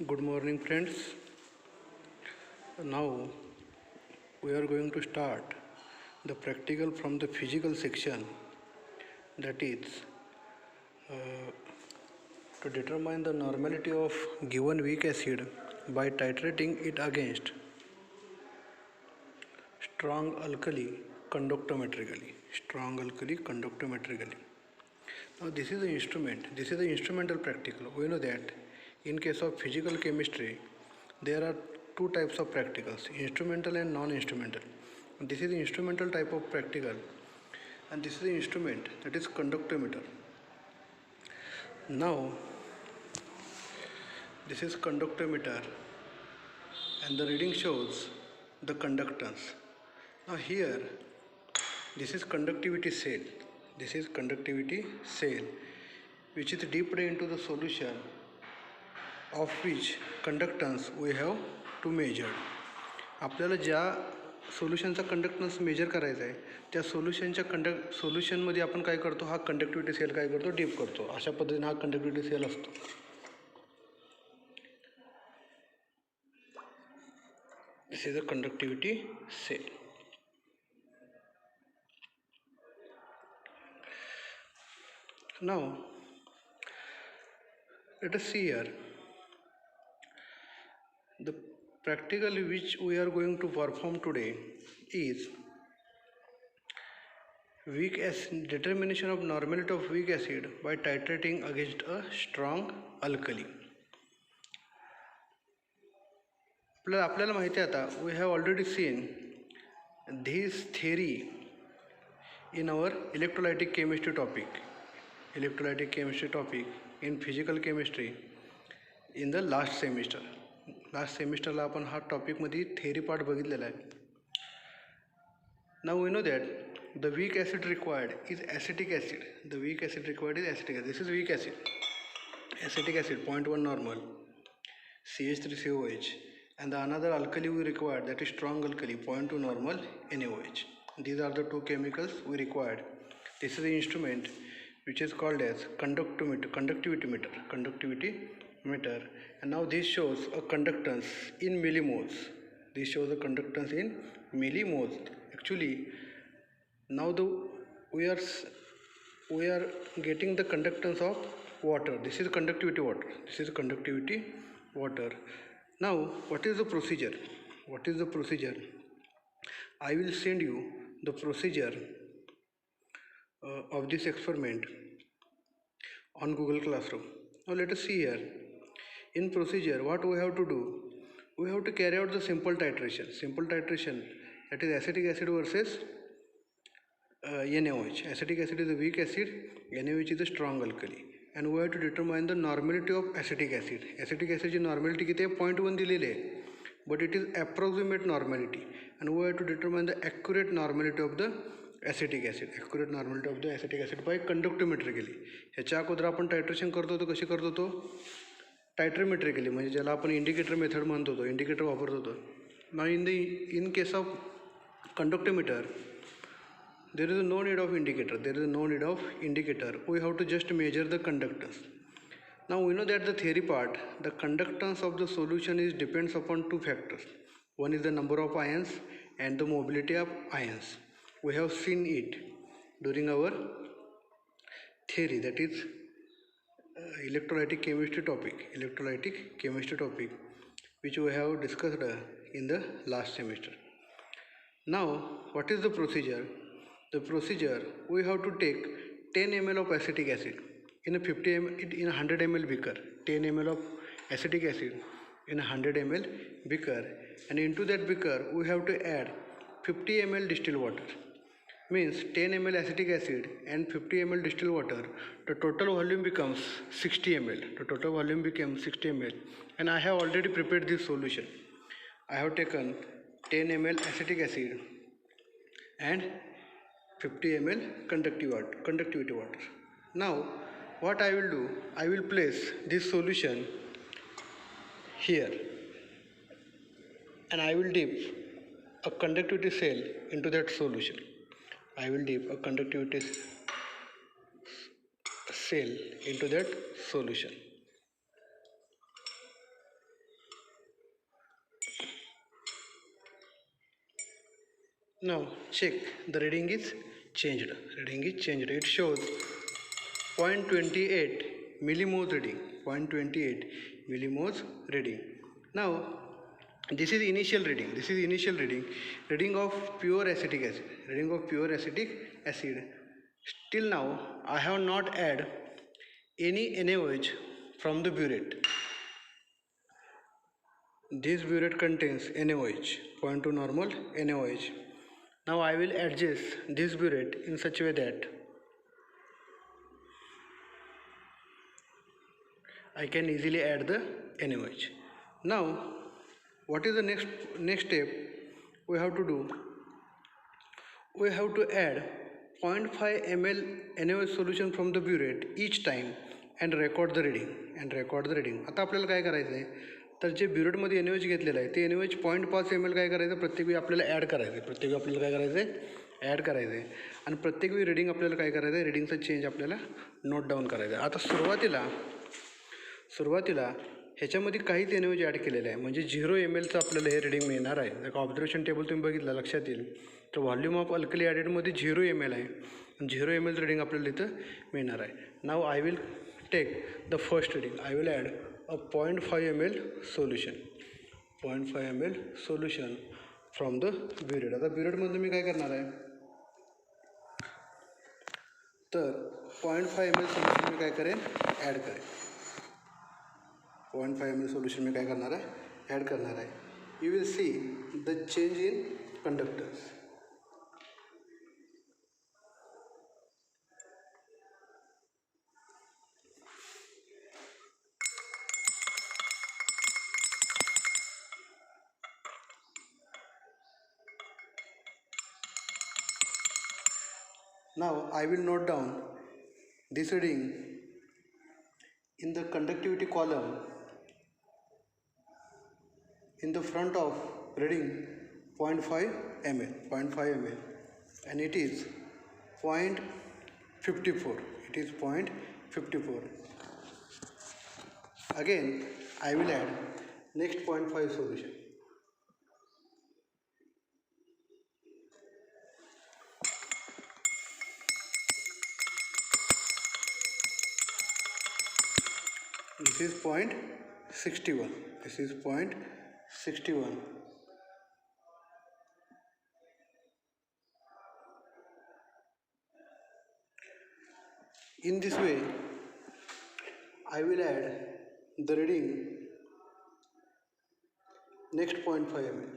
Good morning, friends. Now we are going to start the practical from the physical section, that is to determine the normality of given weak acid by titrating it against strong alkali conductometrically. Strong alkali conductometrically. Now this is the instrumental practical. We know that in case of physical chemistry there are two types of practicals, instrumental and non-instrumental. This is the instrumental type of practical, and this is the instrument, that is conductometer. Now this is conductometer and the reading shows the conductance. Now here this is conductivity cell. This is conductivity cell which is dipped into the solution of which conductance we have to measure. आपल्याला ज्या सोल्युशनचा conductance major करायचा आहे त्या सोल्युशनमध्ये आपण काय करतो, हा conductivity cell काय करतो, डीप करतो. अशा पद्धतीने हा कंडक्टिव्हिटी सेल असतो. This is a conductivity cell. Now let us see here the practical which we are going to perform today is determination of normality of weak acid by titrating against a strong alkali. आपल्याला माहिती आहे आता, we have already seen this theory in our electrolytic chemistry topic in physical chemistry in the last semester. ला आपण हा टॉपिकमध्ये theory part बघितलेला आहे. Now we know that the weak acid required is acetic acid. This is weak acid. Acetic acid 0.1 normal, CH3COH, and the another alkali we required, that is strong alkali 0.2 normal, NaOH. These are the two chemicals we required. This is the instrument which is called as conductivity meter, and now this shows a conductance in millimoles. Actually, now we are getting the conductance of water. This is conductivity water. Now what is the procedure? I will send you the procedure of this experiment on Google Classroom. Now let us see here. In procedure, what we have to do? We have to carry out the simple titration, that is acetic acid versus NaOH. Acetic acid is a weak acid, NaOH is a strong alkali, and we have to determine the normality of acetic acid. Acetic acid normality किती आहे? 0.1 दिलेले आहे, but it is approximate normality, and we have to determine the accurate normality of the acetic acid by conductometrically. ह्याच्या अगोदर आपण टायट्रेशन करतो तो कशी करत होतो? टायट्रोमेट्रिकली, म्हणजे ज्याला आपण इंडिकेटर मेथड म्हणतो, तो इंडिकेटर वापरत होतो. Now in case of conductometer there is no need of indicator. We have to just measure the conductance. Now we know that the theory part, the conductance of the solution depends upon two factors. One is the number of ions and the mobility of ions. We have seen it during our theory, that is electrolytic chemistry topic, which we have discussed in the last semester. Now what is the procedure? The procedure, we have to take 10 ml of acetic acid in a 100 ml beaker. 10 ml of acetic acid in a 100 ml beaker, and into that beaker we have to add 50 ml distilled water. Means 10 ml acetic acid and 50 ml distilled water, the total volume becomes 60 ml. And I have already prepared this solution. I have taken 10 ml acetic acid and 50 ml conductivity water. Now what I will do, I will place this solution here, and I will dip a conductivity cell into that solution. Now check, the reading is changed. It shows 0.28 millimoles reading. 0.28 millimoles reading. Now this is initial reading. Reading of pure acetic acid. Till now I have not add any NaOH from the burette. This burette contains NaOH, 0.2 normal NaOH. Now I will adjust this burette in such a way that I can easily add the NaOH. Now what is the next step we have to do? We have to add 0.5 ml NaOH solution from the burette each time and record the reading. आता आपल्याला काय करायचं आहे, तर जे ब्युरेटमध्ये NaOH घेतलेलं आहे ते NaOH 0.5 ml काय करायचं, प्रत्येक वेळी आपल्याला ॲड करायचं आहे. आणि प्रत्येक वेळी रिडिंग आपल्याला काय करायचं आहे, रिडिंगचं चेंज आपल्याला नोट डाऊन करायचं आहे. आता सुरुवातीला ह्याच्यामध्ये काहीच NaOH ॲड केलेलं आहे, म्हणजे 0 mlचं आपल्याला हे रिडिंग मिळणार आहे. जर का ऑब्झर्वेशन टेबल तुम्ही बघितलं लक्षात येईल, तर व्हॉल्यूम ऑफ अल्कली ॲडेडमध्ये 0 ml आहे. 0 mlचं रिडिंग आपल्याला इथं मिळणार आहे. Now I will take the first reading. I will add a 0.5 ml solution. 0.5 ml solution from the burette. आता ब्युरेटमध्ये मी काय करणार आहे, तर 0.5 ml सोल्युशन मी काय करेन, ॲड करेन. 0.5 ml सोल्युशन मी काय करणार आहे, ॲड करणार आहे. You will see the change in conductance. Now I will note down this reading in the conductivity column in the front of reading 0.5 ml, and it is 0.54. Again I will add next 0.5 solution. This is 0.61. In this way I will add the reading next 0.5 ml.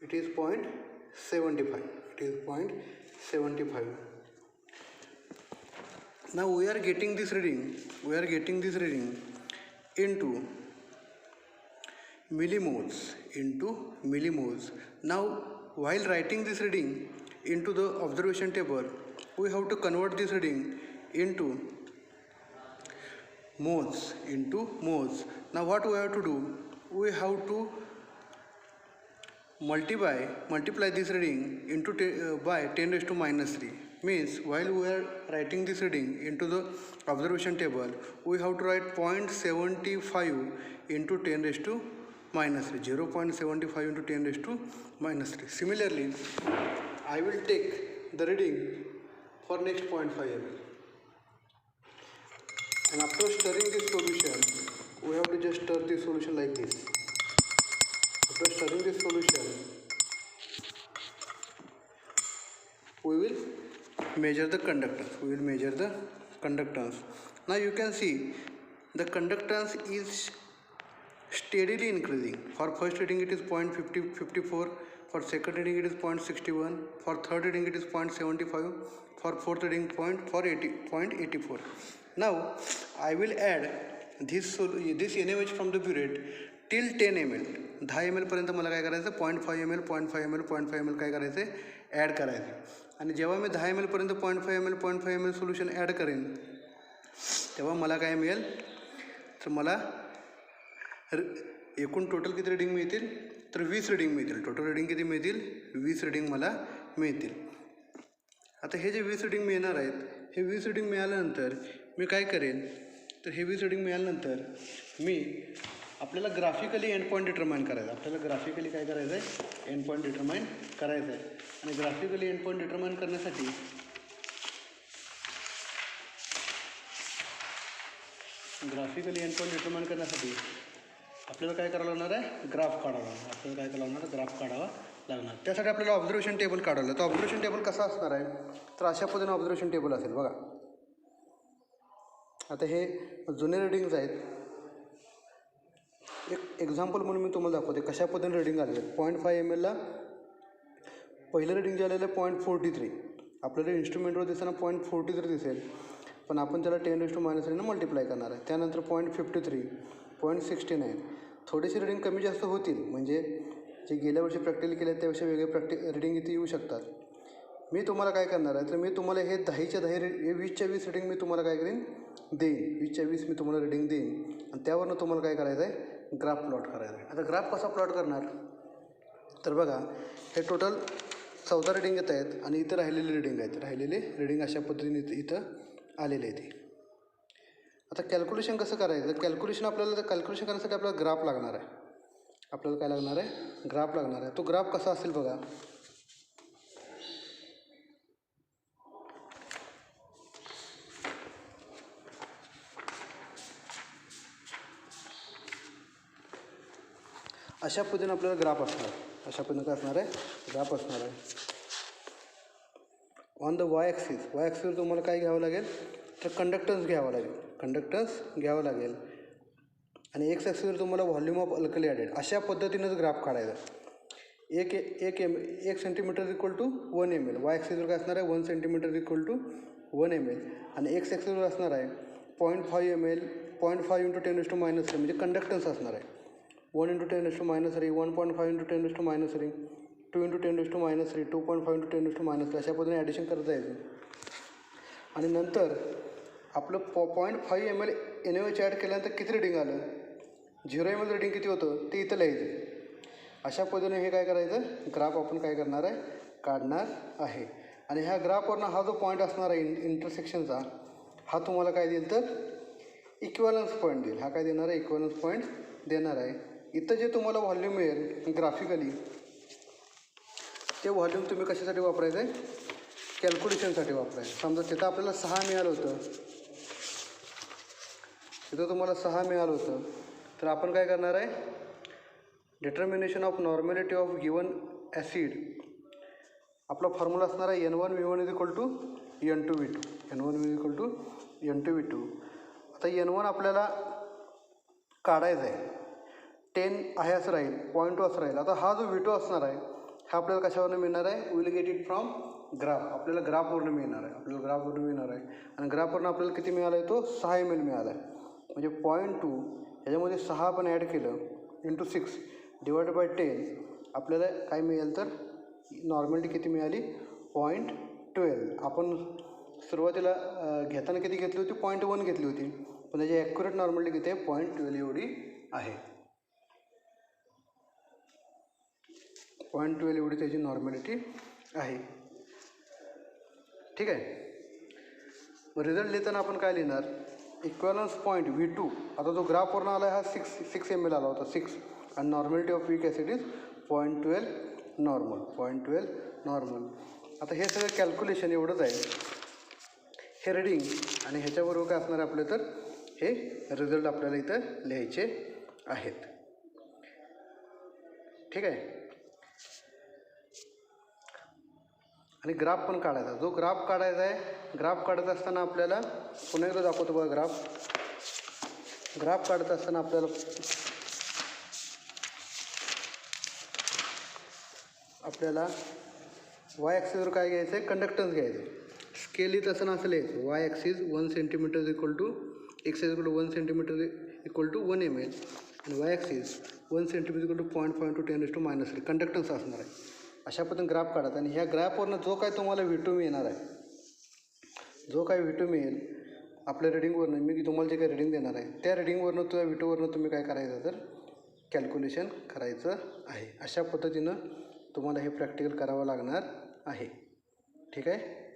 It is 0.75. Now we are getting this reading into millimoles. Now while writing this reading into the observation table, we have to convert this reading into moles. Now what we have to do, we have to multiply this reading into by 10 raised to minus 3. Means while we are writing this reading into the observation table, we have to write 0.75 into 10 raised to minus 3. 0.75 into 10 raised to minus 3. Similarly, I will take the reading for next 0.5 ml. And after stirring this solution, we have to just stir this solution like this. After stirring this solution, we will measure the conductance. Now you can see the conductance is steadily increasing. For first reading it is 0.54, for second reading it is 0.61, for third reading it is 0.75, for fourth reading 0.84. Now I will add this NaOH from the burette till 10 ml. 10 ml पर्यंत मला काय करायचं, 0.5 ml काय करायचं, add करायचं. आणि जेव्हा मी 10 ml पर्यंत 0.5 ml सोल्युशन ॲड करेन, तेव्हा मला काय मिळेल, तर मला एकूण टोटल किती रिडिंग मिळतील, तर 20 रिडिंग मिळतील. टोटल रिडिंग किती मिळतील, 20 रिडिंग मला मिळतील. आता हे जे 20 रिडिंग मिळणार आहेत, हे 20 रिडिंग मिळाल्यानंतर मी काय करेन, तर हे वीज रिडिंग मिळाल्यानंतर मी आपल्याला ग्राफिकली एंड पॉईंट डिटरमाइन करायचं. आपल्याला ग्राफिकली काय करायचं आहे, एंड पॉईंट डिटरमाइन करायचं आहे. आणि ग्राफिकली एंड पॉईंट डिटरमाइन करण्यासाठी आपल्याला काय करावं लागणार आहे, ग्राफ काढावा लागणार. आपल्याला काय करावं लागणार, ग्राफ काढावा लागणार. त्यासाठी आपल्याला ऑब्झर्वेशन टेबल काढावं. तर ऑब्झर्वेशन टेबल कसं असणार आहे, तर अशा पद्धतीने ऑब्झर्वेशन टेबल असेल बघा. आता हे जुने रिडिंग्ज आहेत. एक एक्झाम्पल म्हणून मी तुम्हाला दाखवते कशा पद्धतीने रिडिंग आलेलं आहे. 0.5 ml ला पहिलं रिडिंग जे आलेलं आहे 0.43. आपल्याला इन्स्ट्रुमेंटवर दिसताना 0.43 दिसेल, पण आपण त्याला 10⁻³ मल्टिप्लाय करणार आहे. त्यानंतर 0.53, 0.69. थोडीशी रिडिंग कमी जास्त होतील, म्हणजे जे गेल्या वर्षी प्रॅक्टिकल केले त्यापेक्षा वेगळे रिडिंग इथे येऊ शकतात. मी तुम्हाला काय करणार आहे, तर मी तुम्हाला हे 10च्या 10 हे 20च्या 20 रिडिंग मी तुम्हाला काय करेन, देईन. 20च्या 20 मी तुम्हाला रिडिंग देईन आणि त्यावरनं तुम्हाला काय करायचं आहे, ग्राफ प्लॉट करायचा आहे. आता ग्राफ कसा प्लॉट करणार, तर बघा हे टोटल 14 रिडिंग येत आहेत आणि इथं राहिलेली रिडिंग आहेत. राहिलेले रिडिंग अशा पद्धतीने इथं आलेले आहे. आता कॅल्क्युलेशन कसं करायचं, कॅल्क्युलेशन करण्यासाठी आपल्याला ग्राफ लागणार आहे. आपल्याला काय लागणार आहे, ग्राफ लागणार आहे. तो ग्राफ कसा असेल बघा. अशा पद्धतीने आपल्याला ग्राफ असणार आहे. अशा पद्धतीने काय असणार आहे, ग्राफ असणार आहे. ऑन द वाय ॲक्सिसवर तुम्हाला काय घ्यावं लागेल, तर कंडक्टन्स घ्यावं लागेल. आणि एक्स ॲक्सिसवर तुम्हाला व्हॉल्यूम ऑफ अल्कली ॲडेड. अशा पद्धतीनंच ग्राफ काढायचा. 1 सेंटीमीटर इक्वल टू 1 ml. वाय ॲक्सिसवर काय असणार आहे, 1 सेंटीमीटर इक्वल टू 1 ml. आणि एक्स ॲक्सिसवर असणार आहे 0.5 ml, 0.5 × 10⁻³ म्हणजे कंडक्टन्स असणार आहे. 1 × 10⁻³, 1.5 × 10⁻³, 2 × 10⁻³, 2.5 × 10⁻³ अशा पद्धतीने ॲडिशन करत जायचं. आणि नंतर आपलं 0.5 ml NaOH ॲड केल्यानंतर किती रिडिंग आलं, 0 ml रिडिंग किती होतं ते इथं लिहायचं. अशा पद्धतीने हे काय करायचं, ग्राफ आपण काय करणार आहे, काढणार आहे. आणि ह्या ग्राफवरनं हा जो पॉईंट असणार आहे इंटरसेक्शनचा, हा तुम्हाला काय देईल, तर इक्विव्हॅलन्स पॉईंट देईल. हा काय देणार आहे, इक्विव्हॅलन्स पॉईंट देणार आहे. इथं जे तुम्हाला व्हॉल्यूम मिळेल ग्राफिकली, ते व्हॉल्यूम तुम्ही कशासाठी वापरायचं आहे, कॅल्क्युलेशनसाठी वापरायचं. समजा तिथं आपल्याला 6 मिळालं होतं, तिथं तुम्हाला 6 मिळालं होतं, तर आपण काय करणार आहे, determination of normality of given acid. आपला फॉर्म्युला असणार आहे N1V1 = N2V2. N1V1 = N2V2. आता N1 आपल्याला काढायचं आहे. 10 आहे असं राहील, 0.2 असं राहील. आता हा जो V2 असणार आहे, हा आपल्याला कशावरून मिळणार आहे, will get it from graph. आपल्याला ग्राफवरून मिळणार आहे. आणि ग्राफवरून आपल्याला किती मिळालं आहे, तो 6 ml मिळाला आहे. म्हणजे 0.2 ह्याच्यामध्ये 6 आपण ॲड केलं × 6 / 10 आपल्याला काय मिळेल, तर नॉर्मॅलिटी किती मिळाली, 0.12. आपण सुरुवातीला घेताना किती घेतली होती, 0.1 घेतली होती, पण त्याची ॲक्युरेट नॉर्मॅलिटी किती आहे, 0.12 एवढी आहे. 0.12 एवढी त्याची नॉर्मॅलिटी आहे. ठीक आहे. मग रिझल्ट लिहिताना आपण काय लिहिणार, इक्विव्हॅलन्स पॉईंट V2. आता जो ग्राफवरून आला आहे हा 6 ml आला होता, 6. आणि normality of weak acid is 0.12 normal. आता हे सगळं कॅल्क्युलेशन एवढंच आहे, हे रिडिंग. आणि ह्याच्याबरोबर काय असणार आहे आपलं, तर हे रिझल्ट आपल्याला इथं लिहायचे आहेत. ठीक आहे. आणि ग्राफ पण काढायचा. जो ग्राफ काढायचा आहे, ग्राफ काढत असताना आपल्याला पुन्हा एकदा दाखवतो बघा. ग्राफ काढत असताना आपल्याला वाय ॲक्सिसवर काय घ्यायचं आहे, कंडक्टन्स घ्यायचं आहे. स्केल इथं असताना असं लिहायचं, Y axis 1 centimetre equal to X axis 1 centimetre equal to 1 ml. आणि Y axis 1 centimetre equal to 0.5 × 10⁻³ conductance असणार आहे. अशा पद्धतीने ग्राफ काढायचा. आणि ह्या ग्राफवरनं जो काय तुम्हाला V2 मिळणार आहे, जो काय V2 मिळेल आपल्या रिडिंगवरनं, मी तुम्हाला जे काही रिडिंग देणार आहे त्या रिडिंगवरनं त्या V2वरनं तुम्ही काय करायचं, तर कॅल्क्युलेशन करायचं आहे. अशा पद्धतीनं तुम्हाला हे प्रॅक्टिकल करावं लागणार आहे. ठीक आहे.